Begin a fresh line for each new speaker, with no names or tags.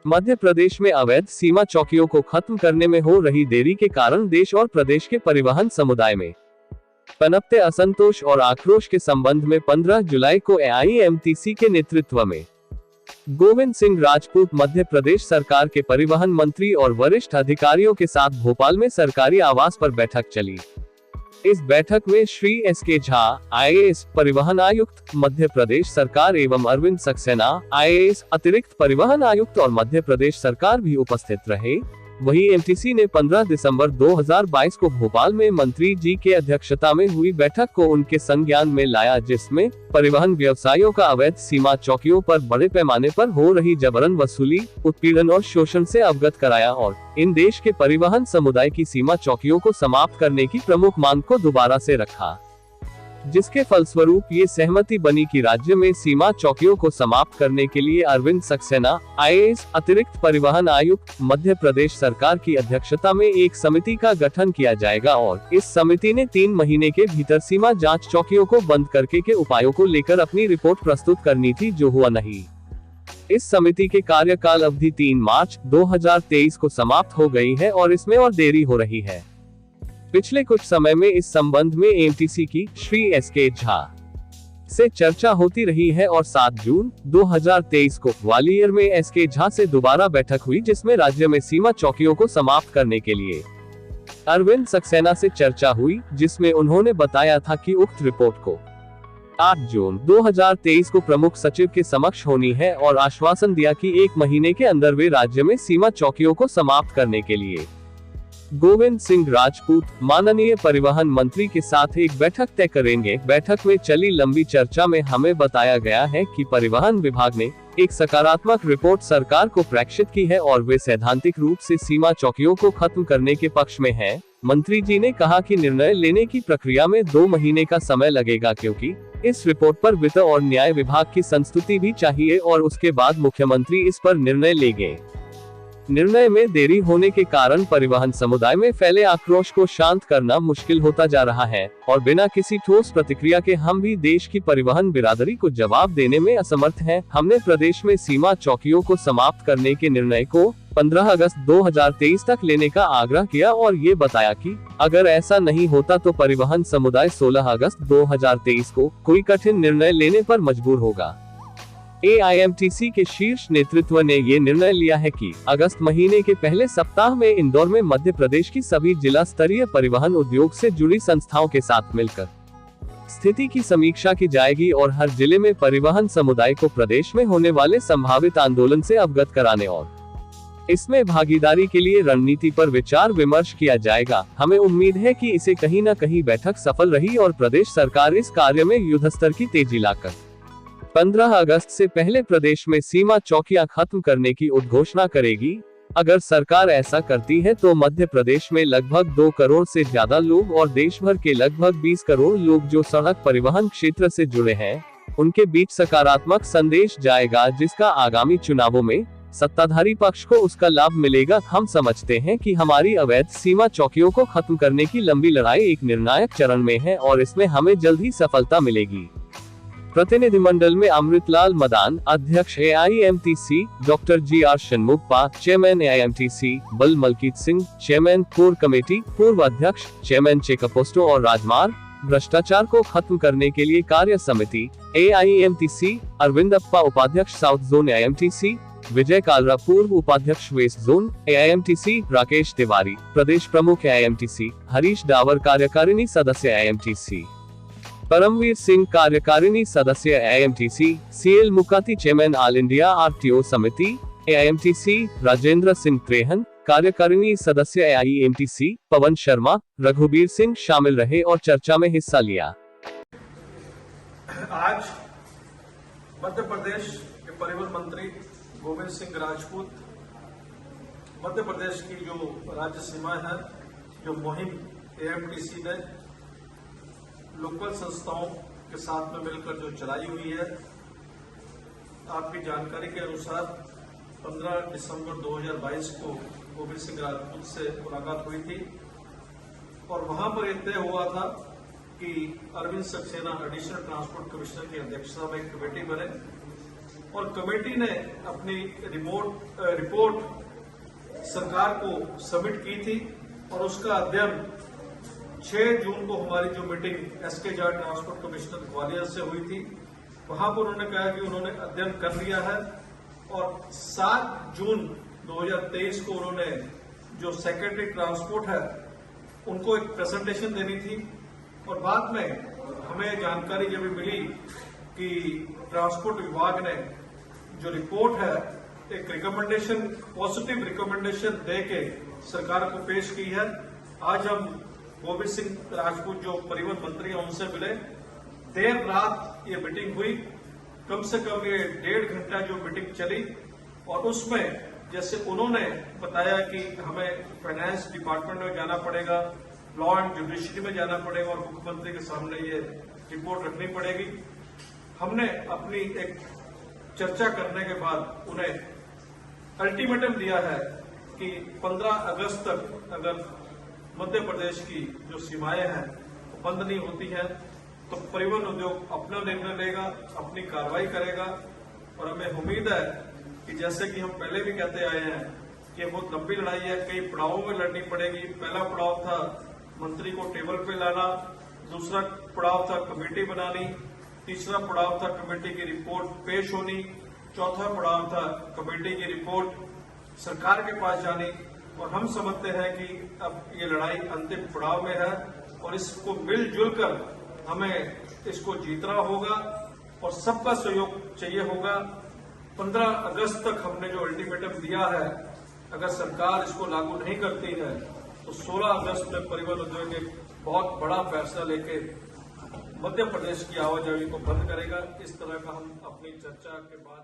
मध्य प्रदेश में अवैध सीमा चौकियों को खत्म करने में हो रही देरी के कारण देश और प्रदेश के परिवहन समुदाय में पनपते असंतोष और आक्रोश के संबंध में 15 जुलाई को AIMTC के नेतृत्व में गोविंद सिंह राजपूत मध्य प्रदेश सरकार के परिवहन मंत्री और वरिष्ठ अधिकारियों के साथ भोपाल में सरकारी आवास पर बैठक चली। इस बैठक में श्री SK झा IAS परिवहन आयुक्त मध्य प्रदेश सरकार एवं अरविंद सक्सेना IAS अतिरिक्त परिवहन आयुक्त और मध्य प्रदेश सरकार भी उपस्थित रहे। वहीं MTC ने 15 दिसंबर 2022 को भोपाल में मंत्री जी के अध्यक्षता में हुई बैठक को उनके संज्ञान में लाया, जिसमें परिवहन व्यवसायियों का अवैध सीमा चौकियों पर बड़े पैमाने पर हो रही जबरन वसूली, उत्पीड़न और शोषण से अवगत कराया और इन देश के परिवहन समुदाय की सीमा चौकियों को समाप्त करने की प्रमुख मांग को दोबारा से रखा, जिसके फलस्वरूप ये सहमति बनी कि राज्य में सीमा चौकियों को समाप्त करने के लिए अरविंद सक्सेना IAS अतिरिक्त परिवहन आयुक्त मध्य प्रदेश सरकार की अध्यक्षता में एक समिति का गठन किया जाएगा और इस समिति ने 3 महीने के भीतर सीमा जांच चौकियों को बंद करके के उपायों को लेकर अपनी रिपोर्ट प्रस्तुत करनी थी, जो हुआ नहीं। इस समिति के कार्यकाल अवधि 3 मार्च 2023 को समाप्त हो गई है और इसमें और देरी हो रही है। पिछले कुछ समय में इस संबंध में MTC की श्री SK झा से चर्चा होती रही है और 7 जून 2023 को ग्वालियर में SK झा से दोबारा बैठक हुई, जिसमें राज्य में सीमा चौकियों को समाप्त करने के लिए अरविंद सक्सेना से चर्चा हुई, जिसमें उन्होंने बताया था कि उक्त रिपोर्ट को 8 जून 2023 को प्रमुख सचिव के समक्ष होनी है और आश्वासन दिया कि 1 महीने के अंदर वे राज्य में सीमा चौकियों को समाप्त करने के लिए गोविंद सिंह राजपूत माननीय परिवहन मंत्री के साथ एक बैठक तय करेंगे। बैठक में चली लंबी चर्चा में हमें बताया गया है कि परिवहन विभाग ने एक सकारात्मक रिपोर्ट सरकार को प्रेषित की है और वे सैद्धांतिक रूप से सीमा चौकियों को खत्म करने के पक्ष में हैं। मंत्री जी ने कहा कि निर्णय लेने की प्रक्रिया में 2 महीने का समय लगेगा, क्योंकि इस रिपोर्ट पर वित्त और न्याय विभाग की संस्तुति भी चाहिए और उसके बाद मुख्यमंत्री इस पर निर्णय लेंगे। निर्णय में देरी होने के कारण परिवहन समुदाय में फैले आक्रोश को शांत करना मुश्किल होता जा रहा है और बिना किसी ठोस प्रतिक्रिया के हम भी देश की परिवहन बिरादरी को जवाब देने में असमर्थ हैं। हमने प्रदेश में सीमा चौकियों को समाप्त करने के निर्णय को 15 अगस्त 2023 तक लेने का आग्रह किया और ये बताया कि अगर ऐसा नहीं होता तो परिवहन समुदाय 16 अगस्त 2023 को कोई कठिन निर्णय लेने पर मजबूर होगा। AIMTC के शीर्ष नेतृत्व ने ये निर्णय लिया है कि अगस्त महीने के पहले सप्ताह में इंदौर में मध्य प्रदेश की सभी जिला स्तरीय परिवहन उद्योग से जुड़ी संस्थाओं के साथ मिलकर स्थिति की समीक्षा की जाएगी और हर जिले में परिवहन समुदाय को प्रदेश में होने वाले संभावित आंदोलन से अवगत कराने और इसमें भागीदारी के लिए रणनीति पर विचार विमर्श किया जाएगा। हमें उम्मीद है कि इसे कहीं न कहीं बैठक सफल रही और प्रदेश सरकार इस कार्य में युद्धस्तर की तेजी लाकर 15 अगस्त से पहले प्रदेश में सीमा चौकियां खत्म करने की उद्घोषणा करेगी। अगर सरकार ऐसा करती है तो मध्य प्रदेश में लगभग 2 करोड़ से ज्यादा लोग और देश भर के लगभग 20 करोड़ लोग जो सड़क परिवहन क्षेत्र से जुड़े हैं, उनके बीच सकारात्मक संदेश जाएगा, जिसका आगामी चुनावों में सत्ताधारी पक्ष को उसका लाभ मिलेगा। हम समझते हैं कि हमारी अवैध सीमा चौकियों को खत्म करने की लंबी लड़ाई एक निर्णायक चरण में है और इसमें हमें जल्द ही सफलता मिलेगी। प्रतिनिधिमंडल में अमृतलाल मदान अध्यक्ष AIMTC, doctor GR Shanmugappa chairman AIMTC, Bal Malkit Singh chairman core committee, पूर्व अध्यक्ष चेयरमैन चेकपोस्टो और राजमार्ग भ्रष्टाचार को खत्म करने के लिए कार्य समिति AIMTC, अरविंद अप्पा उपाध्यक्ष south zone AIMTC, Vijay Kalra पूर्व उपाध्यक्ष west zone AIMTC, Rakesh Tiwari प्रदेश प्रमुख AIMTC, हरीश डावर कार्यकारिणी सदस्य AIMTC, परमवीर सिंह कार्यकारिणी सदस्य AIMTC, CL Mukati chairman all India RTO समिति AIMTC, राजेंद्र सिंह त्रेहन कार्यकारिणी सदस्य AIMTC, पवन शर्मा, रघुबीर सिंह शामिल रहे और चर्चा में हिस्सा लिया।
आज मध्य प्रदेश के परिवहन मंत्री गोविंद सिंह राजपूत मध्य प्रदेश की जो राज्य सीमा है, जो मुहिम AIMTC ने लोकल संस्थाओं के साथ में मिलकर जो चलाई हुई है, आपकी जानकारी के अनुसार 15 दिसंबर 2022 को गोविंद सिंह राजपूत से मुलाकात हुई थी और वहां पर यह तय हुआ था कि Arvind Saxena additional transport commissioner की अध्यक्षता में एक कमेटी बने और कमेटी ने अपनी रिपोर्ट सरकार को सबमिट की थी और उसका अध्ययन 6 जून को हमारी जो meeting S K Jat transport commissioner Gwalior से हुई थी, वहां पर उन्होंने कहा कि उन्होंने अध्ययन कर लिया है और 7 जून 2023 को उन्होंने जो सेक्रेटरी ट्रांसपोर्ट है उनको एक प्रेजेंटेशन देनी थी। और बाद में हमें जानकारी जब मिली कि ट्रांसपोर्ट विभाग ने जो रिपोर्ट है एक रिकमेंडेशन, पॉजिटिव रिकमेंडेशन दे के सरकार को पेश की है। आज हम गोविंद सिंह राजपूत जो परिवहन मंत्री हैं उनसे मिले। देर रात ये मीटिंग हुई, कम से कम ये 1.5 घंटा जो मीटिंग चली और उसमें जैसे उन्होंने बताया कि हमें फाइनेंस डिपार्टमेंट में जाना पड़ेगा, लॉ एंड जुडिशरी में जाना पड़ेगा और मुख्यमंत्री के सामने ये रिपोर्ट रखनी पड़ेगी। हमने अपनी एक चर्चा करने के बाद उन्हें अल्टीमेटम दिया है कि 15 अगस्त तक अगर मध्य प्रदेश की जो सीमाएं हैं वो बंद नहीं होती हैं तो परिवहन उद्योग अपना निर्णय लेगा, अपनी कार्रवाई करेगा। और हमें उम्मीद है कि जैसे कि हम पहले भी कहते आए हैं कि ये बहुत लंबी लड़ाई है, कई पड़ावों में लड़नी पड़ेगी। पहला पड़ाव था मंत्री को टेबल पे लाना, दूसरा पड़ाव था कमेटी बनानी, तीसरा पड़ाव था कमेटी की रिपोर्ट पेश होनी, चौथा पड़ाव था कमेटी की रिपोर्ट सरकार के पास जानी। और हम समझते हैं कि अब ये लड़ाई अंतिम पड़ाव में है और इसको मिलजुल कर हमें इसको जीतना होगा और सबका सहयोग चाहिए होगा। 15 अगस्त तक हमने जो अल्टीमेटम दिया है, अगर सरकार इसको लागू नहीं करती है तो 16 अगस्त में परिवहन उद्योग एक बहुत बड़ा फैसला लेके मध्य प्रदेश की आवाजाही को बंद करेगा। इस तरह का हम अपनी चर्चा के बाद